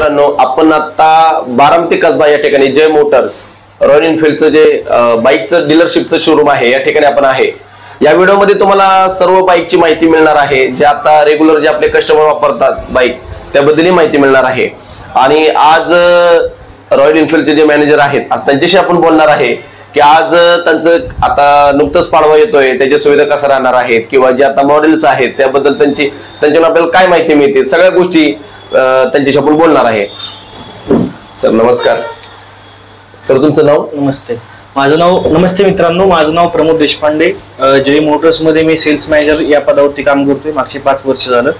मित्रांनो, आपण आता बारामती कसबा या ठिकाणी जय मोटर्स रॉयल एनफील्डचं जे बाईकचं डीलरशिपचं शोरूम आहे या ठिकाणी आपण आहे। या व्हिडिओमध्ये तुम्हाला सर्व बाईकची माहिती मिळणार आहे, जे आता रेग्युलर जे आपले कस्टमर वापरतात बाईक त्याबद्दलही माहिती मिळणार आहे। आणि आज रॉयल एनफील्डचे जे मॅनेजर आहेत आज त्यांच्याशी आपण बोलणार आहे की आज त्यांचं आता नुकतंच पाडवा येतोय, त्याच्या सुविधा कशा राहणार आहेत किंवा जे आता मॉडेल्स आहेत त्याबद्दल त्यांच्याकडून आपल्याला काय माहिती मिळते, सगळ्या गोष्टी त्यांच्याशी आपण बोलणार आहे। सर नमस्कार। सर तुमचं नाव? नमस्ते, माझं नाव नमस्ते मित्रांनो, माझं नाव प्रमोद देशपांडे। जय मोटर्स मध्ये मी सेल्स मॅनेजर या पदावरती काम करतोय मागचे 5 वर्ष झालं।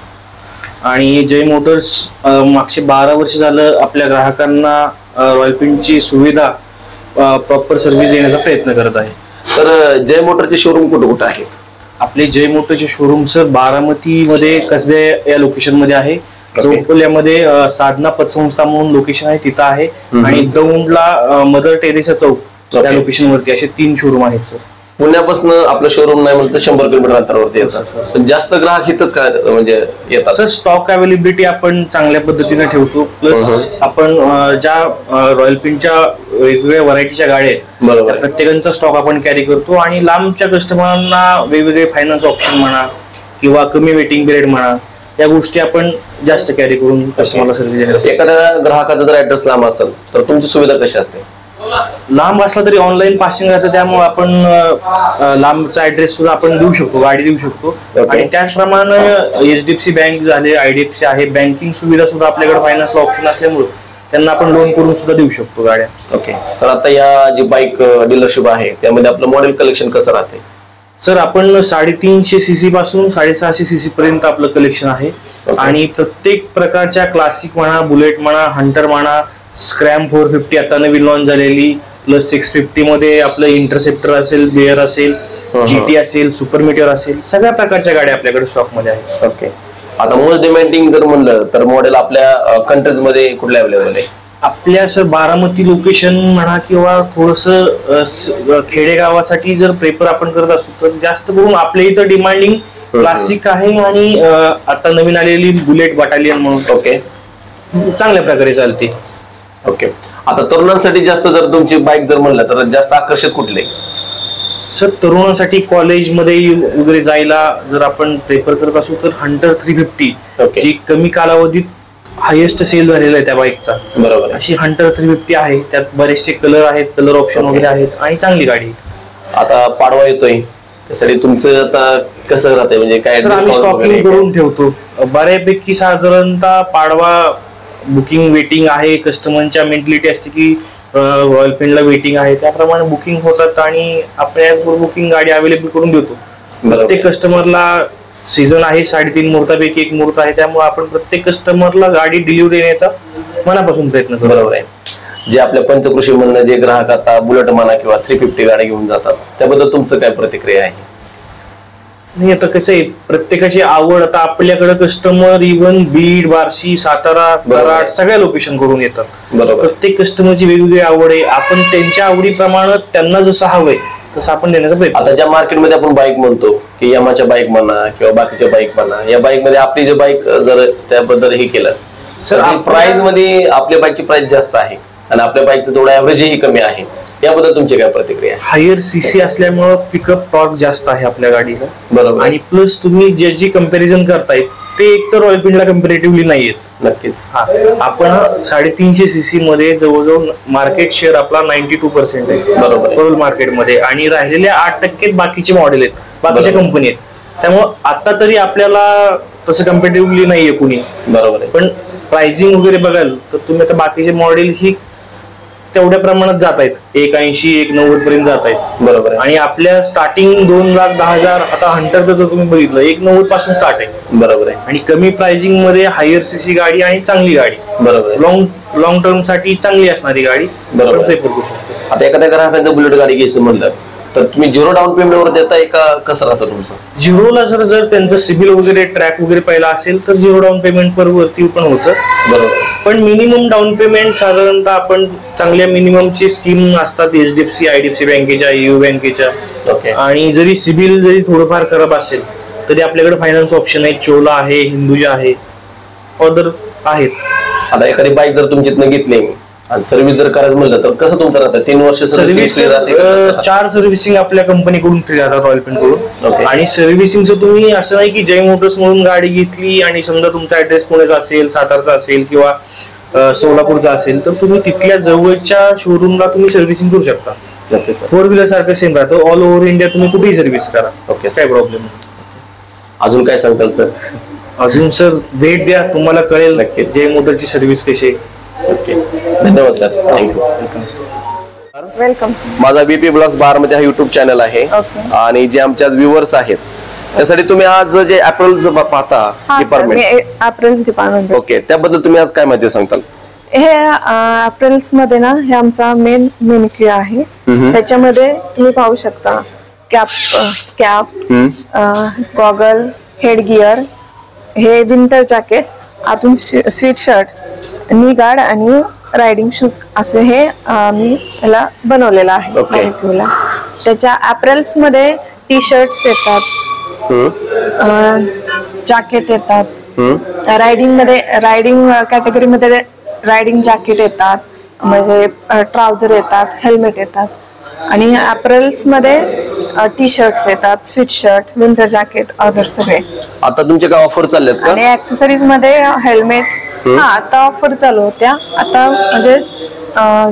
आणि जय मोटर्स मागचे 12 वर्ष झालं आपल्या ग्राहकांना रॉयल एनफील्डची सुविधा प्रॉपर सर्व्हिस देण्याचा प्रयत्न करत आहे। सर जय मोटरचे शोरूम कुठे कुठे आहेत? आपले जय मोटरचे शोरूम सर बारामती मध्ये कसबे या लोकेशन मध्ये आहे, चौपल्यामध्ये साधना पतसंस्था म्हणून लोकेशन आहे तिथं आहे, आणि दौंडला मदर टेरेसा चौक त्या लोकेशन वरती असे 3 शोरूम आहेत सर। पुण्यापासून आपलं शोरूम नाही म्हणलं तर 100 किलोमीटर अंतरावरती येतात, जास्त ग्राहक इथंच काय म्हणजे येतात? सर स्टॉक अवेलेबिलिटी आपण चांगल्या पद्धतीने ठेवतो, प्लस आपण ज्या रॉयल एनफील्डच्या वेगवेगळ्या व्हरायटीच्या गाड्या आहेत प्रत्येकांचा स्टॉक आपण कॅरी करतो, आणि लांबच्या कस्टमरांना वेगवेगळे फायनान्स ऑप्शन म्हणा किंवा कमी वेटिंग पिरियड म्हणा या गोष्टी आपण जास्त कॅरी करून कस्टमरला सर्व्हिस देतो। एखाद्या ग्राहकाचा जर ऍड्रेस लांब असेल तर तुमची सुविधा कशी असते? लांब असला तरी ऑनलाईन पासिंग राहतं, त्यामुळे आपण लांबचा ऍड्रेस सुद्धा आपण देऊ शकतो, गाडी देऊ शकतो। आणि त्याचप्रमाणे HDFC बँक झाले, IDFC आहे, बँकिंग सुविधा सुद्धा आपल्याकडे फायनान्सला ऑप्शन असल्यामुळे त्यांना आपण लोन करून सुद्धा देऊ शकतो गाड्या। ओके सर, आता या जी बाईक डीलरशिप आहे त्यामध्ये आपलं मॉडेल कलेक्शन कसं राहते? सर आपण 350 सीसी पासून 650 सीसी पर्यंत आपलं कलेक्शन आहे, आणि प्रत्येक प्रकारच्या क्लासिक म्हणा, बुलेट म्हणा, हंटर म्हणा, स्क्रॅम 450 आता नवीन लॉन्च झालेली, प्लस 650 मध्ये आपलं इंटरसेप्टर असेल, बिअर असेल, GT असेल, सुपर मीटियर असेल, सगळ्या प्रकारच्या गाड्या आपल्याकडे स्टॉक मध्ये आहेत। ओके, आता मोस्ट डिमांडिंग जर म्हणलं तर मॉडेल आपल्या कंट्रीज मध्ये कुठले अवेलेबल आहे? आपल्या सर बारामती लोकेशन म्हणा किंवा थोडस खेडेगावासाठी जर प्रेफर आपण करत असू तर जास्त करून आपल्या इथं डिमांडिंग क्लासिक आहे, आणि आता नवीन आलेली बुलेट बटालियन म्हणून ओके चांगल्या प्रकारे चालते। ओके, आता तरुणांसाठी जास्त जर तुमची बाईक जर म्हणलं तर जास्त आकर्षित कुठले? सर तरुणांसाठी कॉलेजमध्ये वगैरे जायला जर आपण प्रेफर करत असू तर हंटर 350 जी कमी कालावधीत हायेस्ट सेल झालेला आहे त्या बाईकचा, बरोबर, अशी हंटर 350 आहे। त्यात बरेचसे कलर आहेत, कलर ऑप्शन वगैरे आहेत, आणि चांगली गाडी। आता पाडवा येतोय त्यासाठी तुमचं आता कसं राहतंय, म्हणजे काय? आम्ही स्टॉकिंग करून ठेवतो बऱ्यापैकी, साधारणतः पाडवा बुकिंग वेटिंग आहे, कस्टमरच्या मेंटॅलिटी असते की रॉयल एनफील्डला वेटिंग आहे, त्याप्रमाणे बुकिंग होतात आणि आपण याचबरोबर बुकिंग गाडी अवेलेबल करून देतो। प्रत्येक कस्टमरला सीझन आहे, 3.5 मुहूर्तापैकी 1 मुहूर्त आहे, त्यामुळे आपण प्रत्येक कस्टमरला गाडी डिलिव्हरी देण्याचा मनापासून प्रयत्न करतो। बरोबर आहे। जे आपल्या पंचकृषी म्हणणं जे ग्राहक आता बुलेट म्हणा किंवा 350 गाडी घेऊन जातात त्याबद्दल तुमचं काय प्रतिक्रिया आहे? नाही, आता कसं आहे, प्रत्येकाची आवड, आता आपल्याकडे कस्टमर इव्हन बीड, बार्शी, सातारा, कराड सगळ्या लोकेशन करून येतात। बरोबर, प्रत्येक कस्टमरची वेगवेगळी आवड आहे, आपण त्यांच्या आवडीप्रमाणे त्यांना जसं हवंय तसं आपण देण्याचा प्रयत्न। आता ज्या मार्केटमध्ये आपण बाईक म्हणतो की यामाच्या बाईक म्हणा किंवा बाकीच्या बाईक म्हणा, या बाईक मध्ये आपली जी बाईक जर त्याबद्दल हे केलं सर, प्राइस मध्ये आपल्या बाईकची प्राइस जास्त आहे आणि आपल्या बाईकचं थोडं ऍव्हरेजही कमी आहे, याबद्दल तुमची काय प्रतिक्रिया? हायर सीसी असल्यामुळे पिकअप टॉर्क जास्त आहे आपल्या गाडीला, बरोबर, आणि प्लस तुम्ही जे जी कंपॅरिझन करताय ते एक तर रॉयल एनफील्डला कंपॅरेटिव्हली नाहीये। नक्कीच, आपण 350 सीसी मध्ये जवळजवळ मार्केट शेअर आपला 92% आहे, बरोबर, टोटल मार्केटमध्ये, आणि राहिलेल्या 8% बाकीचे मॉडेल आहेत, बाकीच्या कंपनी आहेत, त्यामुळे आता तरी आपल्याला तसं कंपॅरेटिव्हली नाहीये कुणी, बरोबर आहे। पण प्राइसिंग वगैरे बघाल तर तुम्ही आता बाकीचे मॉडेल ही तेवढ्या प्रमाणात जात आहेत, 180 190 पर्यंत जात आहेत, बरोबर, आणि आपल्या स्टार्टिंग 2,10,000 आता हंटरचं जर तुम्ही बघितलं 190 पासून स्टार्ट आहे, बरोबर आहे, आणि कमी प्राइसिंग मध्ये हायर सीसी गाडी आणि चांगली गाडी, बरोबर, लॉंग टर्म साठी चांगली असणारी गाडी, बरोबर प्रेफर करू शकतो। आता एखाद्या ग्राहकाचं बुलेट गाडी घ्यायचं म्हणलं तर तुम्ही 0 डाऊन पेमेंट वर देताय का कसं राहतं तुमचं? 0ला जर त्यांचं सिबिल वगैरे ट्रॅक वगैरे पहिला असेल तर 0 डाऊन पेमेंट पर वरती पण होतं, बरोबर, पण मिनिमम डाऊन पेमेंट साधारणतः आपण चांगल्या मिनिममची स्कीम असतात HDFC IDFC बँकेच्या, EU बँकेच्या, आणि जरी सिबिल जरी थोडंफार खराब असेल तरी आपल्याकडे फायनान्स ऑप्शन आहे, चोला आहे, हिंदुजा आहे, ऑदर आहेत। आता एखादी बाईक जर तुमच्यातनं घेतली आणि सर्व्हिस जर करायचं म्हणलं तर कसं तुमचं राहतं? 3 वर्ष सर्व्हिस 4 सर्व्हिसिंग आपल्या कंपनीकडून फ्री राहतात, रॉयल एनफिल्ड कडून. आणि सर्व्हिसिंगचं तुम्ही असं नाही की जय मोटर्स म्हणून गाडी घेतली आणि समजा तुमचा ऍड्रेस पुण्याचा असेल, सातारचा असेल किंवा सोलापूरचा असेल तर तुम्ही तिथल्या जवळच्या शोरूमला तुम्ही सर्व्हिसिंग करू शकता. 4 व्हीलर सारखं सेम राहतं. ऑल ओव्हर इंडिया तुम्ही कुठेही सर्व्हिस करा. ओके, काय प्रॉब्लेम. अजून काय सांगताल सर? अजून सर भेट द्या, तुम्हाला कळेल नक्की जय मोटरची सर्व्हिस कशी आहे. ओके, धन्यवाद सर, थँक्यू. वेलकम. माझा बीपी ब्लॉग्स बारामती हा युट्यूब चॅनल आहे. आणि जे आमच्या व्ह्युअर्स आहेत त्यासाठी तुम्ही आज जे अप्रॅल्स पाहता डिपार्टमेंट, अप्रॅल्स डिपार्टमेंट, ओके, त्याबद्दल तुम्ही आज काय माहिती सांगताल? हे अप्रॅल्स मध्ये ना हे आमचा मेन मेन्यू आहे. त्याच्यामध्ये तुम्ही पाहू शकता कॅप, गॉगल, हेड गिअर, हे विंटर जॅकेट, आतून स्वीट शर्ट, नी गार्ड आणि रायडिंग शूज असे हे मी याला बनवलेलं आहे. त्याच्या अप्रॅल्स मध्ये टी शर्ट्स येतात, जॅकेट येतात, रायडिंग कॅटेगरी मध्ये रायडिंग जॅकेट येतात, म्हणजे ट्राउझर येतात, हेल्मेट येतात. आणि अप्रॅल्स मध्ये टी शर्ट्स येतात, sweet shirt, winter jacket, other सगळे. आता तुमच्या काय ऑफर चालल्यात का? आणि ऍक्सेसरीज मध्ये हेल्मेट, हा आता ऑफर चालू होत्या. आता म्हणजे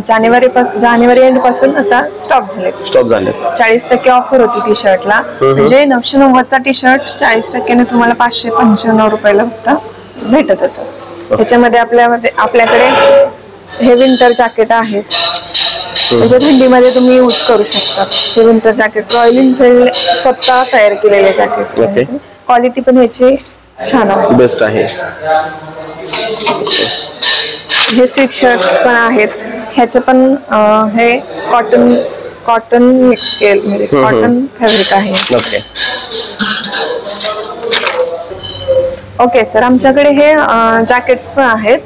जानेवारी एंड पासून आता स्टॉप झाले. 40% ऑफर होती टी शर्टला. म्हणजे 990चा टी शर्ट 40% तुम्हाला 595 रुपयाला फक्त भेटत होतं. त्याच्यामध्ये आपल्याकडे हे विंटर जॅकेट आहेत, म्हणजे थंडीमध्ये तुम्ही यूज करू शकता. हे विंटर जॅकेट रॉयल एनफिल्ड स्वतः तयार केलेले जॅकेट्स आहेत. क्वालिटी पण याची छान आहे, बेस्ट आहे. हे स्वीट शर्ट्स पण आहेत. ह्याचे पण हे कॉटन मिक्स केल, म्हणजे कॉटन फॅब्रिक आहे. ओके सर, आमच्याकडे हे जॅकेट्स पण आहेत.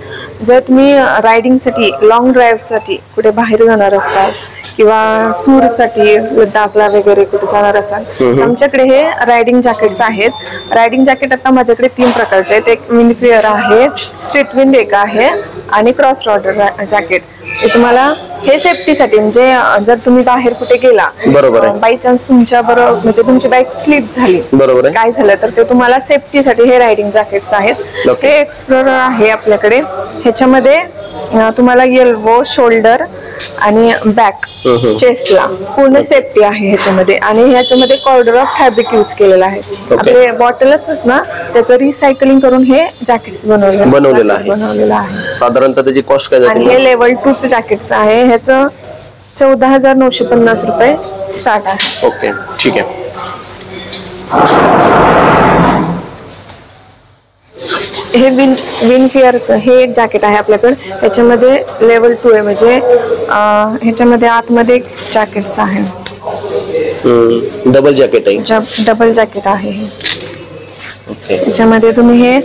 जर तुम्ही रायडिंगसाठी, लॉंग ड्राईव्हसाठी कुठे बाहेर जाणार असाल किंवा टूरसाठी लद्दाखला वगैरे कुठे जाणार असाल, आमच्याकडे हे रायडिंग जॅकेट्स आहेत. रायडिंग जॅकेट आता माझ्याकडे 3 प्रकारचे आहेत. एक विंडफिअर आहे, स्ट्रीट विंड एक आहे, आणि क्रॉस रॉडर जॅकेट. हे तुम्हाला हे सेफ्टीसाठी, म्हणजे जर तुम्ही बाहेर कुठे गेला, बरोबर आहे, बाय चान्स तुमच्या बरोबर म्हणजे तुमची बाईक स्लिप झाली, बरोबर आहे, काय झालं तर ते तुम्हाला सेफ्टीसाठी हे रायडिंग जॅकेट्स आहेत. हे एक्सप्लोरर आहे आपल्याकडे. ह्याच्यामध्ये तुम्हाला एल्बो, शोल्डर आणि बॅक, चेस्टला पूर्ण सेफ्टी आहे ह्याच्यामध्ये. आणि ह्याच्यामध्ये कॉर्डर ऑफ फॅब्रिक यूज केलेला आहे. आपले बॉटल असतात ना, त्याचं रिसायकलिंग करून हे जॅकेट्स बनवलेलं आहे. साधारणतः त्याची कॉस्ट काय? आणि हे लेवल 2 चे जॅकेट्स आहे. ह्याचं 14,950 रुपये स्टार्ट आहे. ओके, ठीक आहे. हे विंडफिअरचं हे एक जॅकेट आहे आपल्याकडे. याच्यामध्ये लेवल 2 आहे, म्हणजे ह्याच्यामध्ये आतमध्ये जॅकेट्स आहे, डबल जॅकेट आहे. डबल जॅकेट आहे. याच्यामध्ये तुम्ही हे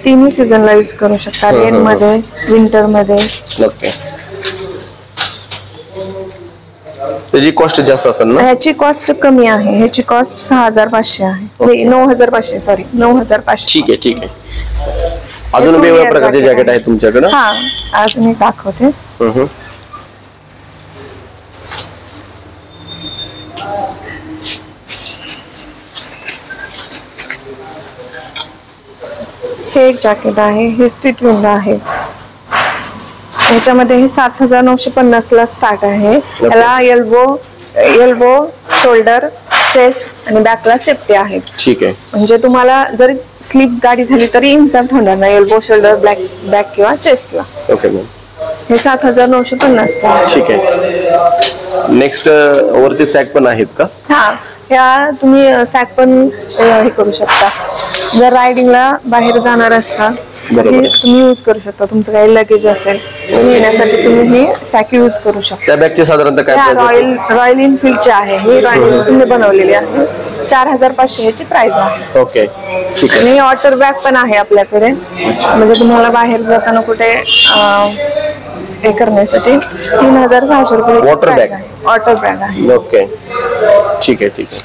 3ही सीझनला यूज करू शकता, रेन मध्ये, विंटर मध्ये. ओके, त्याची कॉस्ट जास्त असेल ना? ह्याची कॉस्ट कमी आहे. ह्याची कॉस्ट 6,500 आहे. 9,500, सॉरी, 9,500. ठीक आहे, ठीक आहे. अजून वेगवेगळ्या प्रकारचे जॅकेट आहेत तुमच्याकडे? हा, अजून मी दाखवते. हे एक जॅकेट आहे. हे स्ट्रीट विंड आहे. ह्याच्यामध्ये हे 7,950 ला स्टार्ट आहे. याला एल्बो, शोल्डर, चेस्ट आणि बॅकला सेफ्टी आहे. ठीक आहे. म्हणजे तुम्हाला जरी स्लिप गाडी झाली तरी इम्पॅक्ट होणार नाही एल्बो, शोल्डर, बॅक किंवा चेस्टला. Okay ma'am. हे 7,950. ठीक आहे. नेक्स्ट वरती सॅक पण आहेत का? हा, ह्या तुम्ही सॅक पण हे करू शकता. जर रायडिंगला बाहेर जाणार असाल तुम्ही यूज करू शकता. तुमचं काही लगेज असेल नेण्यासाठी तुम्ही हे सॅक यूज करू शकता. त्या बॅगची साधारणतः काय? रॉयल एनफिल्डची आहे. ही रॉयल एनफिल्ड बनवलेली आहे. 4,500 ह्याची प्राइस आहे. ओके, ठीक आहे. आणि वॉटर बॅग पण आहे आपल्याकडे, म्हणजे तुम्हाला बाहेर जाताना कुठे हे करण्यासाठी 3,600 रुपये वॉटर बॅग आहे. वॉटर बॅग आहे. ओके, ठीक आहे, ठीक आहे.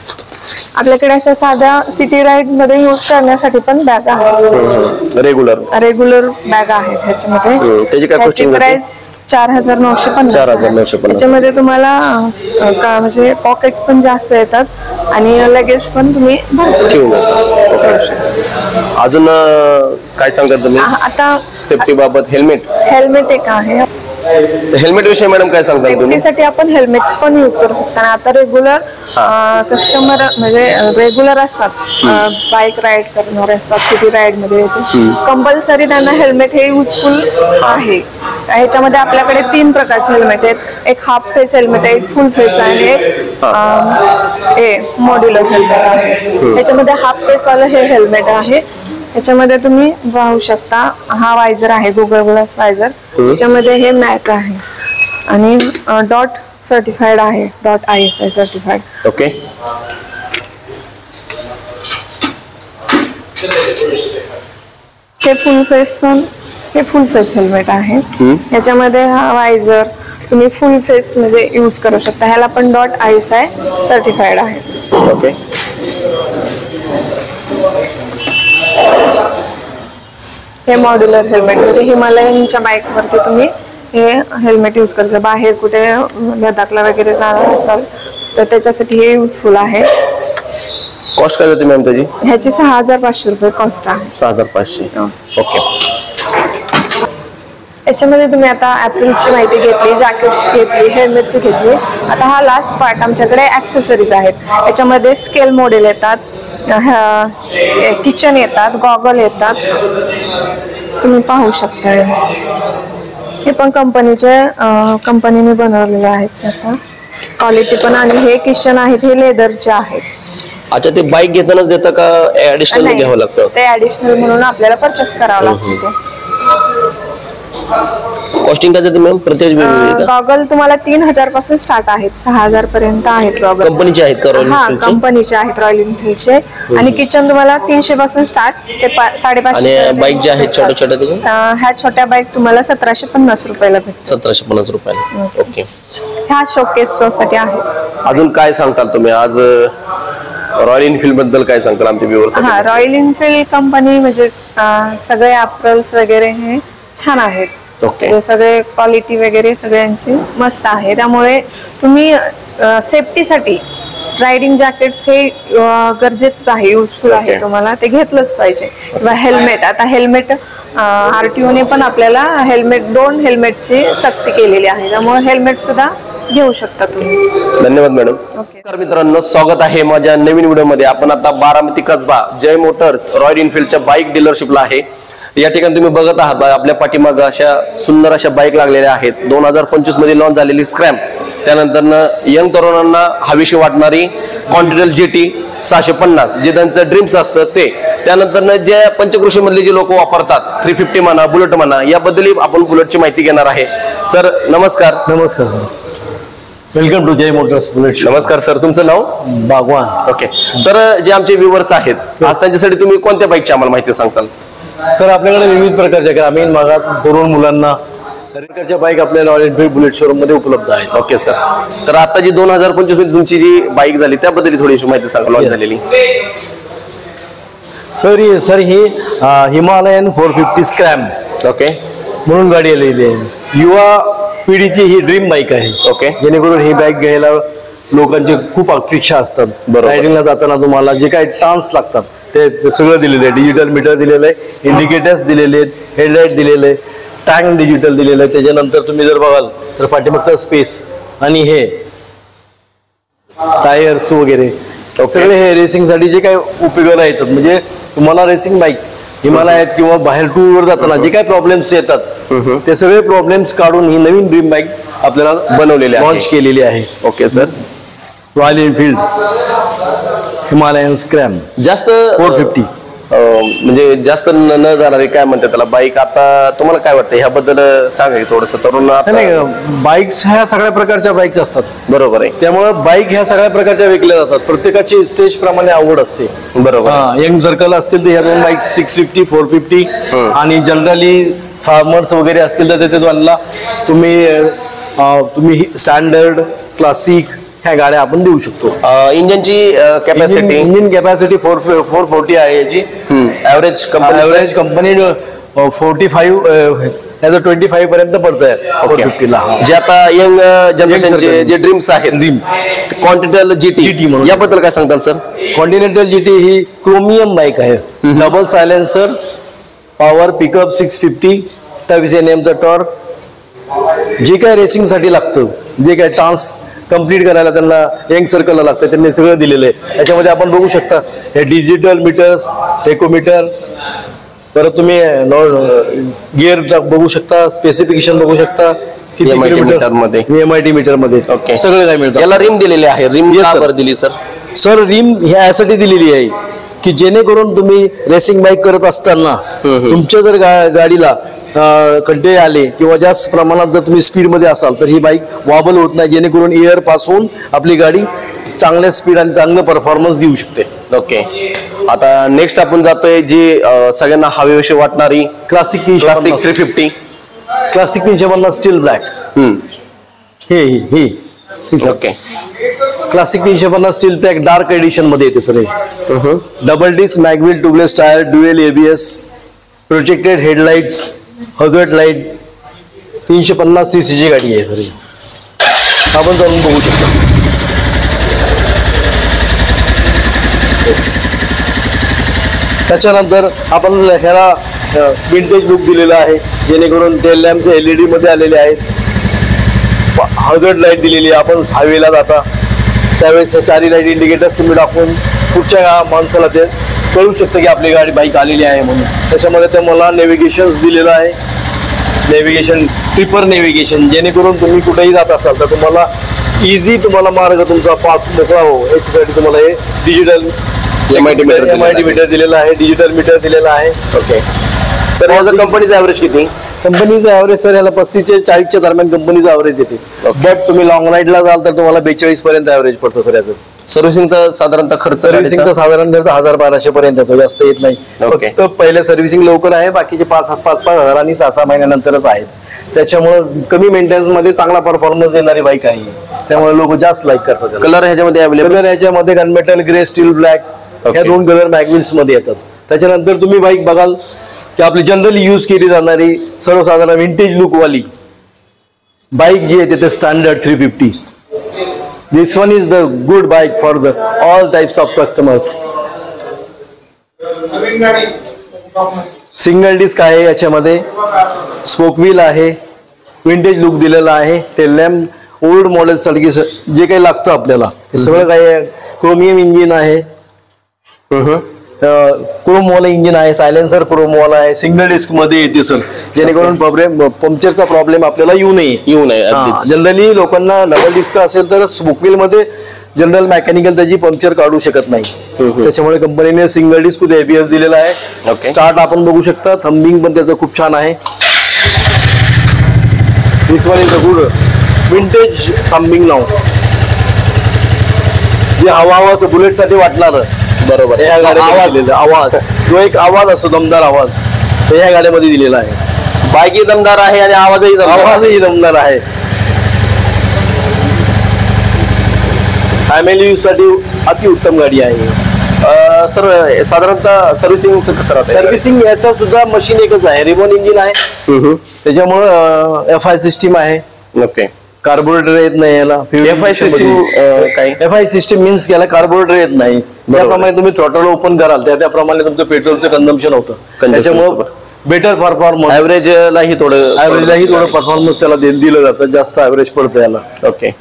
आपल्याकडे अशा साध्या सिटी राईड मध्ये युज करण्यासाठी पण बॅग आहेत, रेग्युलर बॅग आहेत ह्याच्यामध्ये. त्याची प्राइस 4,950. त्याच्यामध्ये तुम्हाला म्हणजे पॉकेट्स पण जास्त येतात आणि लगेज पण तुम्ही ठेवू शकता. अजून काय सांगता तुम्ही आता सेफ्टी बाबत? हेल्मेट एक आहे. हेल्मेट विषयी मॅडम काय सांगता तुम्ही? सेफ्टीसाठी आपण हेल्मेट पण यूज करू शकतो. आता रेग्युलर कस्टमर म्हणजे रेग्युलर असतात, बाईक राईड करणारे असतात सिटी राईड मध्ये, कंपल्सरी त्यांना हेल्मेट हे युजफुल आहे. ह्याच्यामध्ये आपल्याकडे 3 प्रकारचे हेल्मेट आहेत. एक हाफ फेस हेल्मेट आहे, एक फुल फेस आहे आणि एक मॉड्युलर हेल्मेट आहे. ह्याच्यामध्ये हाफ फेस वालं हे हेल्मेट आहे. याच्यामध्ये तुम्ही पाहू शकता हा वायझर आहे, गुगल ग्लास वायझर. याच्यामध्ये हे मॅट आहे आणि डॉट सर्टिफाईड आहे, .ISI सर्टिफाईड. ओके. हे फुल फेस हेल्मेट आहे. याच्यामध्ये हा वायझर तुम्ही फुल फेस म्हणजे यूज करू शकता. ह्याला पण .ISI सर्टिफाईड आहे. ओके. हे मॉड्युलर हेल्मेट म्हणजे हिमालयनच्या बाईक वरती तुम्ही हे हेल्मेट यूज करायचं. बाहेर कुठे लडाखला वगैरे जाणार असाल तर त्याच्यासाठी हे युजफुल आहे. कॉस्ट काय जाते मॅम त्याची? ह्याची 6,500 रुपये कॉस्ट आहे. 6,500. ओके. याच्यामध्ये तुम्ही आता ॲपलची माहिती घेतली, जॅकेट्स घेतली, हेल्मेटची घेतली. आता हा लास्ट पार्ट आमच्याकडे ॲक्सेसरीज आहेत. याच्यामध्ये स्केल मॉडेल येतात, किचन येतात, गॉगल येतात, तुम्ही पाहू शकता. हे पण कंपनीने बनवलेले आहेत स्वतः, क्वालिटी पण. आणि हे किचन आहेत हे लेदरचे आहेत. अच्छा, ते बाईक घेतानाच देतं का ऍडिशनल घ्यावं लागतं? ते ऍडिशनल म्हणून आपल्याला परचेस करावं लागतं. ते कॉस्टिंग काय जाते मॅम प्रत्येक? गॉगल तुम्हाला 3,000 पासून स्टार्ट आहेत, 6,000 पर्यंत आहेत गॉगल. कंपनीचे आहेत का? हा, कंपनीचे आहेत रॉयल एनफिल्डचे. आणि किचन तुम्हाला 300 पासून स्टार्ट ते 550. आणि बाईक ज्या आहेत छोट्या छोट्या, ह्या छोट्या बाईक तुम्हाला 1,750 रुपयाला भेटतात. 1,750 रुपयाला. ओके. ह्या शोकेस साठी आहे. अजून काय सांगताल तुम्ही आज रॉयल एनफिल्ड बद्दल? काय सांगताल आमच्या व्ह्यूअर्स? हा, रॉयल एनफिल्ड कंपनी म्हणजे सगळे ॲपल्स वगैरे हे छान आहेत. ओके. सगळे क्वालिटी वगैरे सगळ्यांची मस्त आहे. त्यामुळे तुम्ही सेफ्टीसाठी रायडिंग जॅकेट्स हे गरजेचं आहे, युजफुल आहे. तुम्हाला ते घेतलंच पाहिजे. किंवा हेल्मेट. आता हेल्मेट RTOने पण आपल्याला 2 हेल्मेटची सक्ती केलेली आहे. त्यामुळे हेल्मेट सुद्धा घेऊ शकता तुम्ही. धन्यवाद मॅडम. नमस्कार मित्रांनो, स्वागत आहे माझ्या नवीन व्हिडिओमध्ये. आपण आता बारामती कसबा जय मोटर्स रॉयल एनफिल्डच्या बाईक डीलरशिपला आहे. या ठिकाणी तुम्ही बघत आहात आपल्या पाठीमागं अशा सुंदर अशा बाईक लागलेल्या आहेत. 2025 मध्ये लॉन्च झालेली स्क्रॅम्प, त्यानंतर यंग तरुणांना हवीशी वाटणारी कॉन्टिनेंटल GT 650 जे त्यांचं ड्रीम्स असतं ते, त्यानंतर जे पंचकृषी मधले जे लोक वापरतात 350 म्हणा, बुलेट म्हणा, याबद्दल आपण बुलेटची माहिती घेणार आहे. सर नमस्कार. नमस्कार. Welcome to Jai motors Bullet. नमस्कार सर, तुमचं नाव? बागवान. ओके सर, जे आमचे व्ह्यूअर्स आहेत आज त्यांच्यासाठी तुम्ही कोणत्या बाईकची आम्हाला माहिती सांगताल? सर, आपल्याकडे विविध प्रकारच्या ग्रामीण भागात तरुण मुलांना रेंजच्या बाईक आपल्या रॉयल एनफिल्ड बुलेट शोरूम मध्ये उपलब्ध आहेत. ओके सर, तर आता जी 2025 मध्ये तुमची जी बाईक झाली त्याबद्दल थोडीशी माहिती सांगा. लॉन्च झालेली सर ही हिमालयन 450 स्क्रॅम्प ओके म्हणून गाडी आलेली आहे. युवा पिढीची ही ड्रीम बाईक आहे. ओके. जेणेकरून ही बाईक घ्यायला लोकांची खूप अपेक्षा असतात. रायडिंगला जाताना तुम्हाला जे काही टान्स लागतात ते सगळं दिलेलं आहे. डिजिटल मीटर दिलेलं आहे, इंडिकेटर्स दिलेले आहेत, हेडलाईट दिलेले आहे, टँक डिजिटल दिलेलं आहे. त्याच्यानंतर तुम्ही जर बघाल तर पाठीमागचा स्पेस आणि हे टायर्स वगैरे सगळे हे रेसिंगसाठी जे काही उपयोगाला येतात. म्हणजे तुम्हाला रेसिंग बाईक हिमालयात किंवा बाहेर टूरवर जाताना जे काही प्रॉब्लेम्स येतात ते सगळे प्रॉब्लेम्स काढून ही नवीन ड्रीम बाईक आपल्याला बनवलेली लॉन्च केलेली आहे. Okay sir. Royal Enfield Himalayan scram जास्त 450 म्हणजे जास्त न जाणारे काय म्हणतात त्याला बाईक. आता तुम्हाला काय वाटतं ह्याबद्दल सांगा थोडस तरुण. नाही, बाईक्स ह्या सगळ्या प्रकारच्या बाईक असतात. बरोबर आहे. त्यामुळे बाईक ह्या सगळ्या प्रकारच्या विकल्या जातात. प्रत्येकाची स्टेज प्रमाणे आवड असते. बरोबर. यंग सर्कल असतील तर ह्या दोन बाईक 650 450 आणि जनरली फार्मर्स वगैरे असतील तर ते तुम्हाला तुम्ही स्टँडर्ड क्लासिक ह्या गाड्या आपण देऊ शकतो. इंजिनची कॅपॅसिटी, इंजिन कॅपॅसिटी 440 आहे याची. ऍव्हरेज कंपनी 45 त्याचं 25 पर्यंत पडत आहे 450ला. जे आता यंग जनरेशनचे जे ड्रीम्स आहेत, कॉन्टिनेंटल जीटी म्हणून, याबद्दल काय सांगताल सर? कॉन्टिनेंटल जीटी ही क्रोमियम बाईक आहे. डबल सायलेन्सर, पॉवर पिकअप 650, 23 NMचा टॉर्क. जे काय रेसिंगसाठी लागतं, जे काय टास्क कंप्लीट करायला त्यांना यंग सर्कलला लागतं, त्यांनी सगळं दिलेलं आहे. याच्यामध्ये आपण बघू शकता हे डिजिटल मीटर्स, टेकोमीटर, परत तुम्ही गिअर बघू शकता, स्पेसिफिकेशन बघू शकता, किती किलोमीटर मध्ये, MIT मीटर मध्ये सगळं काय मिळतं. याला रिम दिलेली आहे. रिम का दिली सर? सर रिम ह्यासाठी दिलेली आहे की जेणेकरून तुम्ही रेसिंग बाईक करत असताना तुमच्या जर गाडीला खड्डे आले किंवा जास्त प्रमाणात जर तुम्ही स्पीड मध्ये असाल तर ही बाईक वॉबल होत नाही, जेणेकरून एअर पास होऊन आपली गाडी चांगल्या स्पीड आणि चांगलं परफॉर्मन्स देऊ शकते. ओके, आता नेक्स्ट आपण जातोय जी सगळ्यांना हवीशी वाटणारी क्लासिक 350. Classic 350 steel black. हे okay, classic 350 steel black dark edition मध्ये येते sir. Double disc mag wheel tubeless tyre, dual ABS, projected headlights, hazard light. 350 cc ची गाडी आहे सर. आपण जाऊन बघू शकतो. त्याच्यानंतर आपण ह्याला विंटेज लुक दिलेला आहे, जेणेकरून टेल लॅम्प LED मध्ये आलेले आहेत. हजर्ड लाईट दिलेली आहे. आपण हायवेला जाता त्यावेळेस चारी लाईट इंडिकेटर्स तुम्ही दाखवून पुढच्या माणसाला ते कळू शकतं की आपली गाडी बाईक आलेली आहे म्हणून. त्याच्यामध्ये ते मला नेव्हिगेशन दिलेलं आहे, नेव्हिगेशन, ट्रिपर नेव्हिगेशन, जेणेकरून तुम्ही कुठेही जात असाल तर तुम्हाला इझी तुम्हाला मार्ग तुमचा पास मोकळा हो याच्यासाठी तुम्हाला हे डिजिटल MIT मीटर दिलेला आहे, डिजिटल मीटर दिलेला आहे. ओके सर, याचा कंपनीचा ॲव्हरेज किती? कंपनीचा ॲव्हरेज सर याला 35 ते 40 दरम्यान कंपनीचा ॲव्हरेज येते. बट तुम्ही लॉंग राईडला जाल तर तुम्हाला 42 पर्यंत ॲव्हरेज पडतो सर याचं. सर्व्हिसिंगचा साधारणतः खर्च? सर्व्हिसिंगचा साधारण खर्च 1000-1200 पर्यंत येतो, जास्त येत नाही. फक्त पहिले सर्व्हिसिंग लवकर आहे, बाकीचे 5,000 आणि 6-6 महिन्यानंतरच आहेत. त्याच्यामुळे कमी मेंटेनन्स मध्ये चांगला परफॉर्मन्स देणारी बाईक आहे, त्यामुळे लोक जास्त लाईक करतात. कलर ह्याच्यामध्ये अवेलेबल? कलर ह्याच्यामध्ये गनमेटल ग्रे, स्टील ब्लॅक ह्या 2 कलर मॅगविल्स मध्ये येतात. त्याच्यानंतर तुम्ही बाईक बघाल की आपली जनरली यूज केली जाणारी सर्वसाधारण विंटेज लुक वाली बाईक जी आहे ते standard 350. This one is the good bike for the all types of customers. Single disc आहे याच्यामध्ये, स्पोक व्हील आहे, विंटेज लुक दिलेला आहे. ते लॅम्प ओल्ड मॉडेल साठी जे काही लागतं आपल्याला ते सगळं काही आहे. क्रोमियम इंजिन आहे, क्रोमवाला इंजिन आहे, सायलेन्सर क्रोमवाला आहे, सिंगल डिस्क मध्ये येते सर, जेणेकरून पंक्चरचा प्रॉब्लेम आपल्याला येऊ नये. जनरली लोकांना डबल डिस्क असेल तर स्पोकव्हील मध्ये जनरल मेकॅनिकल त्याची पंक्चर काढू शकत नाही. त्याच्यामुळे कंपनीने सिंगल डिस्क विथ ABS दिलेला आहे. स्टार्ट आपण बघू शकता, थंबिंग पण त्याचं खूप छान आहे. This one is a good vintage thumping now, जे हवा बुलेट साठी वाटणार. बरोबर, या गाड्या आवाज जो एक आवाज असतो, दमदार आवाज, हे या गाड्यामध्ये दिलेला आहे. बाईकही दमदार आहे आणि आवाजही दमदार आहे. फॅमिली यूज साठी अतिउत्तम गाडी आहे. सर साधारणतः सर्व्हिसिंगचं कसं राहतं? सर्व्हिसिंग याचा सुद्धा मशीन एकच आहे, रिबॉन इंजिन आहे, त्याच्यामुळं FI सिस्टीम आहे. ओके, कार्बोरेटर येत नाही याला. FI सिस्टीम काय? FI सिस्टीम मीन्स याला कार्बोरेटर येत नाही. त्याप्रमाणे तुम्ही थ्रॉटल ओपन कराल त्याप्रमाणे तुमचं पेट्रोलचं कन्झम्पशन होतं. त्याच्यामुळे बेटर परफॉर्मन्स, ॲव्हरेजलाही थोडं परफॉर्मन्स त्याला दिलं जातं, जास्त ॲव्हरेज पडतं याला. ओके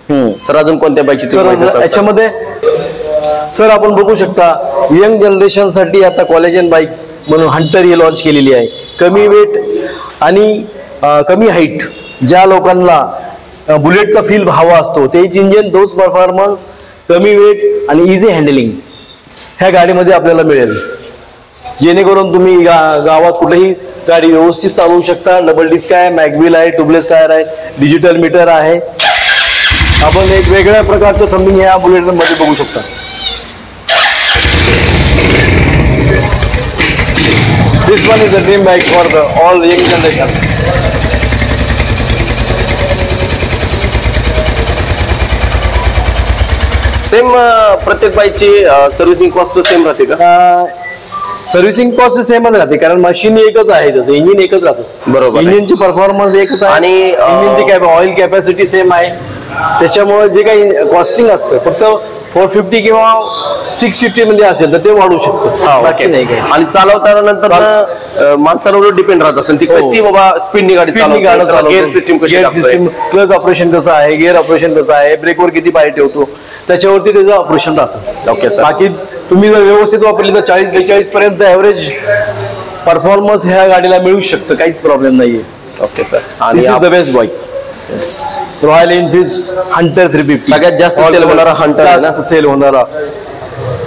सर, अजून कोणत्या बाईकची? याच्यामध्ये सर आपण बघू शकता यंग जनरेशन साठी आता कॉलेजन बाईक म्हणून हंटर ही लॉन्च केलेली आहे. कमी वेट आणि कमी हाईट ज्या लोकांना बुलेटचा फील हवा असतो, तेच इंजिन, तोच परफॉर्मन्स, कमी वेट आणि इझी हँडलिंग ह्या गाडीमध्ये आपल्याला मिळेल, जेणेकरून तुम्ही गावात कुठेही गाडी व्यवस्थित चालवू शकता. डबल डिस्क आहे, मॅगविल आहे, ट्यूबलेस टायर आहे, डिजिटल मीटर आहे. आपण एक वेगळ्या प्रकारचं थंबिंग या बुलेट मध्ये बघू शकता. This one is the dream bike for the all young generation. Same प्रत्येक बाईकची सर्व्हिसिंग कॉस्ट सेम राहते का? सर्व्हिसिंग कॉस्ट सेमच राहते, कारण मशीन एकच आहे, त्याचं इंजिन एकच राहतं. बरोबर आहे. इंजिनची परफॉर्मन्स एकच आहे आणि, इंजिनची ऑइल कॅपॅसिटी सेम आहे. त्याच्यामुळे जे काही कॉस्टिंग असतं फक्त 450 किंवा 650 मध्ये असेल तर ते वाढू शकतं, बाकी नाही काही. आणि चालवताना नंतर माणसांवर डिपेंड राहत असेल ती किती बाबा स्पीडनी गाडी गिअर सिस्टीम कशी, गिअर सिस्टीम, क्लच ऑपरेशन कसं आहे, गिअर ऑपरेशन कसं आहे, ब्रेकवर किती पाय ठेवतो, त्याच्यावरती त्याचं ऑपरेशन राहतं. Okay sir. बाकी तुम्ही जर व्यवस्थित वापरली तर 40-42 पर्यंत ऍव्हरेज परफॉर्मन्स ह्या गाडीला मिळू शकतं, काहीच प्रॉब्लेम नाहीये. Okay sir. This is the best bike. Royal Enfield Hunter 350 सगळ्यात जास्त सेल होणारा हंटर, जास्त सेल होणारा.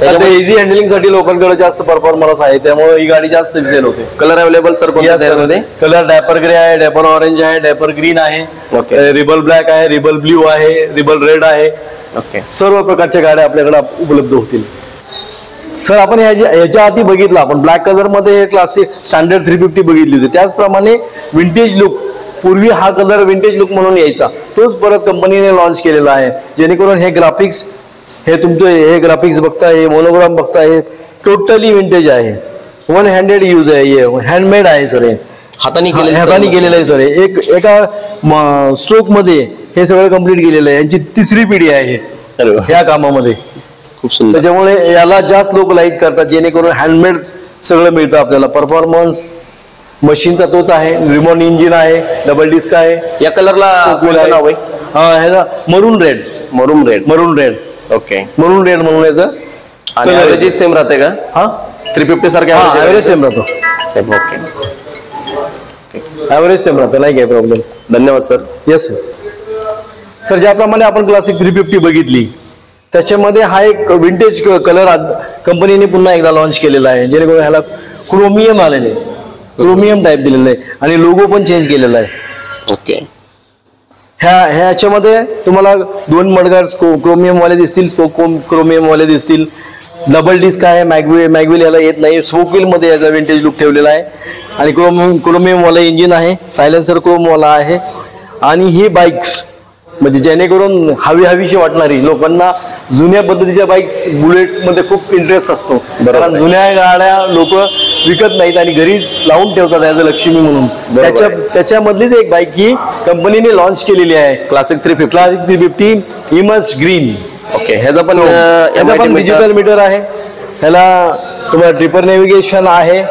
इझी हँडलिंग साठी लोकांकडे जास्त परफॉर्मन्स आहे, त्यामुळे ही गाडी जास्त सेल होते. कलर अवेलेबल सर कोणत्या? कलर डॅपर ग्रे आहे, डॅपर ऑरेंज आहे, डॅपर ग्रीन आहे, रिबल ब्लॅक आहे, रिबल ब्ल्यू आहे, रिबल रेड आहे. ओके. सर्व प्रकारच्या गाड्या आपल्याकडे उपलब्ध होतील. सर आपण याच्या आधी बघितलं, आपण ब्लॅक कलर मध्ये क्लासिक स्टँडर्ड 350 बघितली होती. त्याचप्रमाणे विंटेज लुक, पूर्वी हा कलर विंटेज लुक म्हणून यायचा, तोच परत कंपनीने लॉन्च केलेला आहे, जेणेकरून हे ग्राफिक्स, हे तुमचं हे ग्राफिक्स बघताय, मोनोग्राम बघताय, टोटली विंटेज आहे. 1 हँडेड यूज आहे, हे हँडमेड आहे सर, हे हाताने केलेलं आहे सर. एका स्ट्रोक मध्ये हे सगळं कम्प्लीट केलेलं आहे. यांची 3री पिढी आहे ह्या कामामध्ये. खूप सुंदर. त्याच्यामुळे याला जास्त लोक लाईक करतात, जेणेकरून हँडमेड सगळं मिळतं आपल्याला. परफॉर्मन्स मशीनचा तोच आहे, रिमोट इंजिन आहे, डबल डिस्क आहे. या कलरला नाव आहे? ह्याला मरून रेड. मरून रेड. ओके. मरून रेड म्हणून याचं. आणि ॲव्हरेज सेम राहते का? हा, 350 सारखे ॲव्हरेज सेम राहतो. सेम. ओके. ॲव्हरेज सेम राहतं, नाही काही प्रॉब्लेम. धन्यवाद सर. Yes sir. सर ज्याप्रमाणे आपण क्लासिक 350 बघितली, त्याच्यामध्ये हा एक विंटेज कलर कंपनीने पुन्हा एकदा लॉन्च केलेला आहे, जेणेकरून ह्याला क्रोमियम आलेले, क्रोमियम टाईप दिलेलं आहे आणि लोगो पण चेंज केलेला आहे. ओके. ह्याच्यामध्ये तुम्हाला 2 मडगार्ड क्रोमियम वाले दिसतील, क्रोमियम वाले दिसतील. डबल डिस्क आहे, मॅगविल याला येत नाही. स्पोकविल मध्ये याचा विंटेज लुक ठेवलेला आहे आणि क्रोमियम वाला इंजिन आहे, सायलेन्सर क्रोम वाला आहे. आणि ही बाईक्स म्हणजे जेणेकरून हवीशी वाटणारी लोकांना, जुन्या पद्धतीच्या बाईक्स बुलेट्स मध्ये खूप इंटरेस्ट असतो, कारण जुन्या गाड्या लोक विकत नाहीत आणि घरी लावून ठेवतात ॲज अ लक्ष्मी म्हणून. त्याच्यामधलीच एक बाईक ही कंपनीने लॉन्च केलेली आहे, क्लासिक 350 इमर्स ग्रीन. ओके. ह्याचा पण डिजिटल मीटर आहे. ह्याला तुम्हाला ट्रिपर नेव्हिगेशन आहे,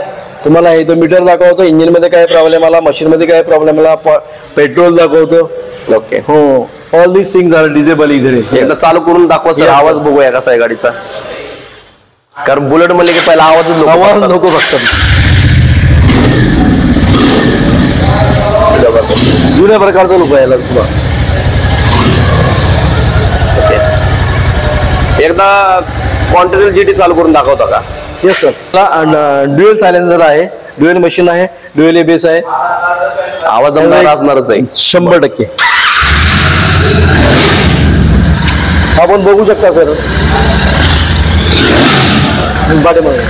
तुम्हाला इथं मीटर दाखवतो, इंजिन मध्ये काय प्रॉब्लेम आला, मशीन मध्ये काय प्रॉब्लेम आला, पेट्रोल दाखवतो. ओके. हो, all these things are disable इधर. एकदा चालू करून दाखवा सर, आवाज बघूया कसा आहे गाडीचा, कारण बुलेट म्हणले की पहिला आवाज नको फक्त. जुन्या प्रकारचा लुक आहे याला. एकदा कॉन्टिन्यू GT चालू करून दाखवता का? Yes sir. ड्युएल सायलेन्सर आहे, ड्युएल मशीन आहे, ड्युएल एबीएस आहे. आवाज दमदार असणारच आहे 100%. आपण बघू शकता सर पाठीमागे.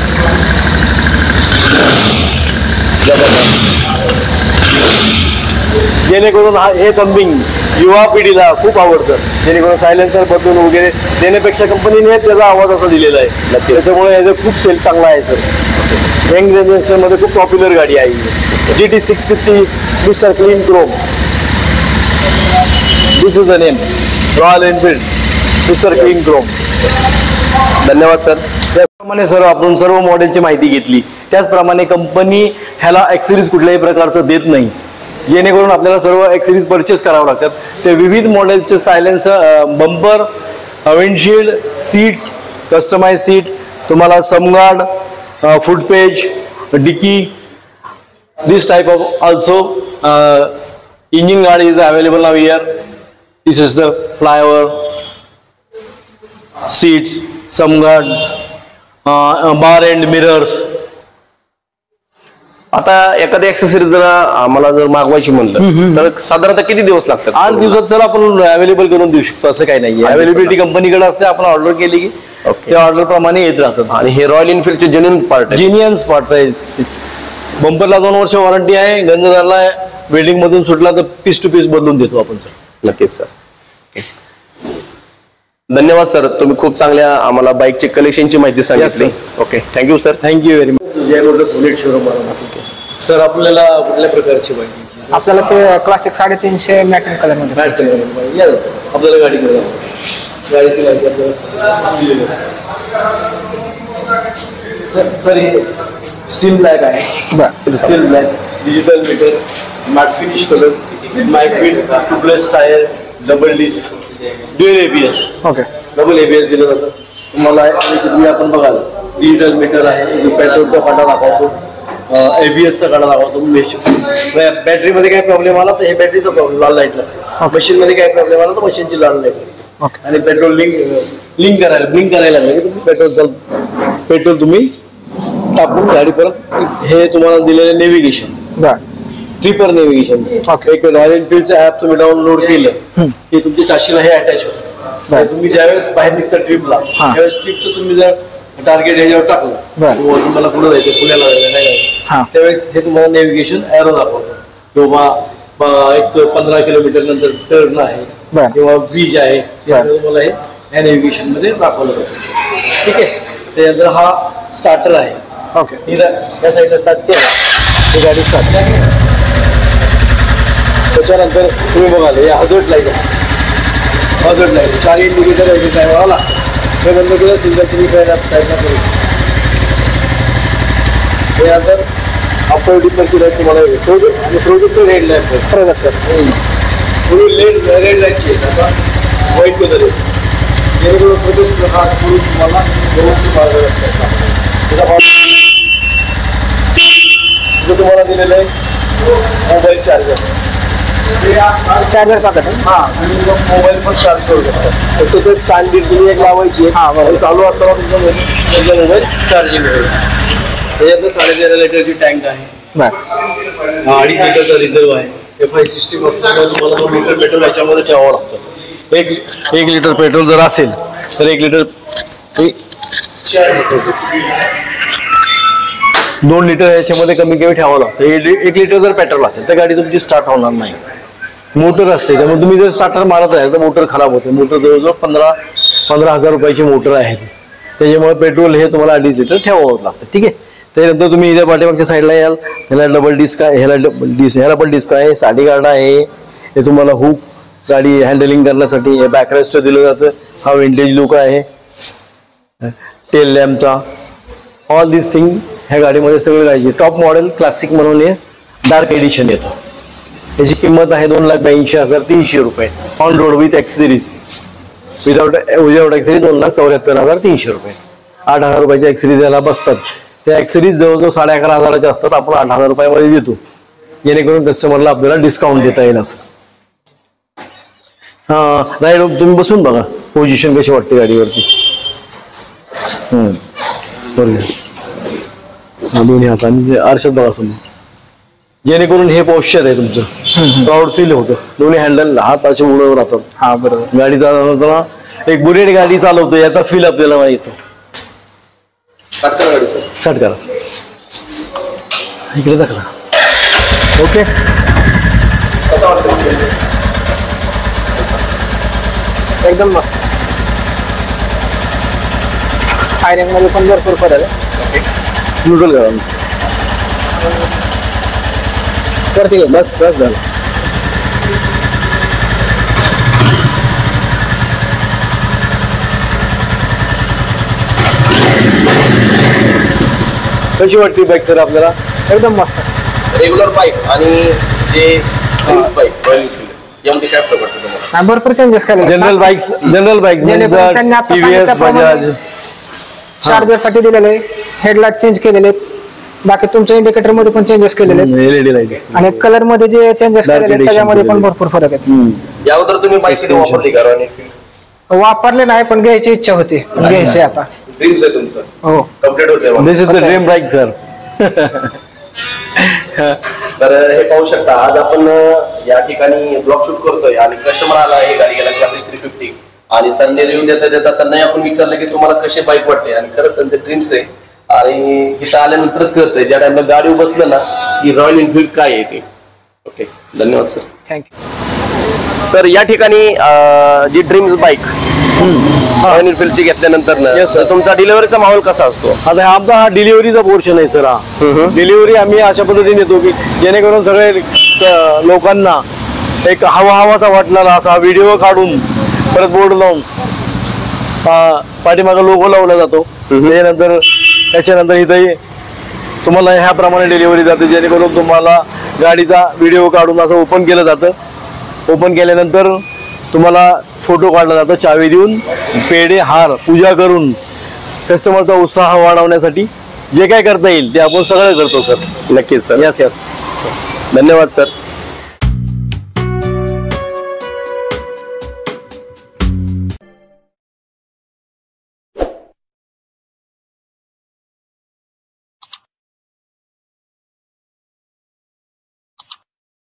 जेणेकरून हे पंपिंग युवा पिढीला खूप आवडतं, जेणेकरून सायलेन्सर बदलून वगैरे देण्यापेक्षा कंपनीने त्याचा आवाज असा दिलेला आहे. त्याच्यामुळे याचा खूप सेल चांगला आहे सर. यंग जनरेशन मध्ये खूप पॉप्युलर गाडी आहे GT 650 mister clean Chrome. This is the name, royal Enfield mister clean Chrome. धन्यवाद सर. त्याप्रमाणे सर आपण सर्व मॉडेलची माहिती घेतली, त्याचप्रमाणे कंपनी ह्याला ॲक्सेसरीज कुठल्याही प्रकारचं देत नाही, जेणेकरून आपल्याला सर्व ॲक्सेसरीज परचेस करावं लागतात. ते विविध मॉडेलचे silencer, bumper, windshield, seats, customise seat, तुम्हाला sump guard, footpegs, dicky, this type of also engine guard is available now here. This is the flyover, seats, sump guard, bar end mirrors. आता एखादी ऍक्सेसरीज जर आम्हाला जर मागवायची म्हणलं तर साधारणतः किती दिवस लागतात? 8 दिवसात सर आपण अवेलेबल करून देऊ शकतो, असं काही नाही. अवेलेबिलिटी कंपनीकडे असते, आपण ऑर्डर केली की त्या ऑर्डर प्रमाणे येत राहतात. आणि हे रॉयल एनफिल्डचे जेन्युइन पार्ट, जेन्युइन पार्ट आहे. बंपरला 2 वर्ष वॉरंटी आहे, गंजदारला वेल्डिंग मधून सुटला तर पीस टू पीस बदलून देतो आपण सर. नक्कीच सर. धन्यवाद सर, तुम्ही खूप चांगल्या आम्हाला बाईकची कलेक्शनची माहिती सांगितली. Okay, thank you sir. Thank you very much. Jai motors Bullet showroom. Sir आपल्याला कुठल्या प्रकारची बाईक? आपल्याला ते क्लासिक 350 मॅटन कलर मध्ये मॅट कलर या सर. आपल्याला गाडीची माहिती आपल्याला सर हे स्टील ब्लॅक आहे. Steel black, digital meter, matte finish colour, मायक्विड, tubeless tyre, double disc, dual ABS. Okay. Double ABS दिलं जातं तुम्हाला. तुम्ही आपण बघाल डिजिटल मीटर आहे, पेट्रोलचा काटा दाखवतो, ABS चा काटा दाखवतो. बॅटरीमध्ये काय प्रॉब्लेम आला तर हे बॅटरीचा प्रॉब्लेम, लाल लाईट लागते. मशीन मध्ये काय प्रॉब्लेम आला तर मशीनची लाल लाईट लागते. आणि पेट्रोल लिंक करायला लागलं की तुम्ही पेट्रोल तुम्ही टाकून गाडी परत. हे तुम्हाला दिलेलं नेव्हिगेशन, ट्रिपर नेव्हिगेशन. एक रॉयल एनफिल्डचं ऍप तुम्ही डाउनलोड केलं की तुमच्या चाशीला हे अटॅच होतं. तुम्ही ज्यावेळेस बाहेर निघता ट्रिपला, त्यावेळेस ट्रिपचं तुम्ही जर टार्गेट ह्याच्यावर टाकलं, तुम्हाला पुढे जायचं, पुण्याला जायचं नाही, त्यावेळेस हे तुम्हाला नेव्हिगेशन एरो दाखवतं किंवा एक 15 किलोमीटर नंतर टर्न आहे किंवा ब्रिज आहे, तुम्हाला हे या नेव्हिगेशन मध्ये दाखवलं जातं. ठीक आहे. त्यानंतर हा स्टार्टर आहे. ओके. या साईडला स्टार्ट केला ही गाडी स्टार्ट. त्याच्यानंतर तुम्ही बघाल हे हजर्ड लाईट आहे. हजर्ड लाईट 4 इंडिकेटर आहे ड्रायव्हरला लागतं. हे बंद केलं सिंगल तुम्ही प्रयत्न करू. त्यानंतर अप्पर डिपरची लाईट तुम्हाला projector red light projector red लाईटची आहे आता व्हाईट कलर आहे. जेणेकरून प्रोजेक्ट हा करून तुम्हाला व्यवस्थित मार्ग तुम्हाला दिलेलं आहे mobile charger. Charger socket. Mobile पण चार्ज करू शकता. तर ते स्टँड तुम्ही एक लावायची आहे, चालू असताना तुमचा मोबाईल चार्जिंग होईल. त्याच्यात 13.5 लिटरची टँक आहे, 2.5 लिटरचा रिझर्व आहे. FI सिस्टीम असल्यामुळे तुम्हाला 2 लिटर पेट्रोल याच्यामध्ये ठेवावं लागतं. एक लिटर पेट्रोल जर असेल तर 1 लिटर 2 लिटर याच्यामध्ये कमी ठेवावं लागतं. 1 लिटर जर पेट्रोल असेल तर गाडी तुमची स्टार्ट होणार नाही. मोटर असते त्यामुळे तुम्ही जर स्टार्टर मारत आहे तर मोटर खराब होते. मोटर जवळजवळ 15,000 रुपयाची मोटर आहे. त्याच्यामुळे पेट्रोल हे तुम्हाला 2.5 लिटर ठेवावं लागतं. ठीक आहे. त्यानंतर तुम्ही इथे पाठीमागच्या साईडला याल, ह्याला डबल डिस्क आहे, ह्याला पण डिस्क आहे, साडी गार्ड आहे. हे तुम्हाला हुक गाडी हँडलिंग करण्यासाठी. हे बॅकरेस्ट दिलं जातं. हा विंटेज लुक आहे टेल लॅम्पचा. ऑल दिस थिंग ह्या गाडीमध्ये सगळं गाडीची टॉप मॉडेल क्लासिक म्हणून हे डार्क एडिशन येतं. याची किंमत आहे 2,82,300 रुपये. On road with accessories. Without accessories 2,74,300 रुपये. 8,000 रुपयाच्या ॲक्सेसरीज याला बसतात. त्या ॲक्सेसरीज जवळजवळ 11,500 असतात. आपण 8,000 रुपयामध्ये देतो, जेणेकरून कस्टमरला आपल्याला डिस्काउंट देता येईल असं. राईट तुम्ही बसून बघा पोझिशन कशी वाटते गाडीवरची. बरोबर. दोन्ही हातांनी आरशात बघा समोर, जेणेकरून हे पॉश्चर आहे तुमचं प्राऊड फील होतं. दोन्ही हँडल हात असे उडवून राहतात. हा बरोबर. गाडी चालवताना एक बुलेट गाडी चालवतो याचा फील आपल्याला येतो. स्टार्ट करा. इकडे दाखला. ओके. एकदम मस्त. फायरिंग मध्ये पण भरपूर फरक आहे. न्यूट्रल करा. करते बस झालं. कशी वाटते बाईक सर आपल्याला? एकदम मस्त. रेग्युलर बाईक आणि जे बाईक यामध्ये काय फरक वाटतं तुम्हाला? भरपूर चेंजेस केले. General bikes TVS Bajaj charger साठी दिलेले, हेडलाइट चेंज केलेले, बाकी तुमच्या इंडिकेटर मध्ये पण चेंजेस केलेले, LED लाईट आणि कलर मध्ये जे चेंजेस केलेले त्याच्यामध्ये पण भरपूर फरक आहे. या अगोदर तुम्ही बाईक वापरली का? रॉयल एनफील्ड वापरले नाही, पण घ्यायची इच्छा होती, घ्यायची आता. ड्रीम्स आहे तुमचं. हो, कम्प्लीट होते. This is the dream bike sir. तर हे पाहू शकता, आज आपण या ठिकाणी ब्लॉग शूट करतोय आणि कस्टमर आला आहे गाडीला क्लासिक 350 आणि सर रिव्ह्यू देता त्यांनाही आपण विचारलं की तुम्हाला कशी बाईक वाटते, आणि खरंच त्यांचे ड्रीम्स आहे. आणि इथं आल्यानंतरच कळतंय ज्या टाइमला गाडी बसलं ना की रॉयल एनफील्ड काय आहे ते. ओके, धन्यवाद सर. Thank you sir. या ठिकाणी जी ड्रीम्स बाईक रॉयल एनफिल्डची घेतल्यानंतर Yes, sir. तुमचा डिलिव्हरीचा माहोल कसा असतो? आता हा डिलिव्हरीचा पोर्शन आहे सर. हा डिलिव्हरी आम्ही अशा पद्धतीने देतो की जेणेकरून सगळे लोकांना एक हवासा वाटणारा असा व्हिडिओ काढून परत बोर्ड लावून पाठीमागे लोगो लावला जातो. त्याच्यानंतर इथंही तुम्हाला ह्याप्रमाणे डिलिव्हरी जाते, जेणेकरून तुम्हाला गाडीचा व्हिडिओ काढून असं ओपन केलं जातं. ओपन केल्यानंतर तुम्हाला फोटो काढला जातो चावी देऊन, पेढे हार पूजा करून कस्टमरचा उत्साह वाढवण्यासाठी जे काय करता येईल ते आपण सगळं करतो सर. नक्कीच सर. Yes sir. धन्यवाद सर.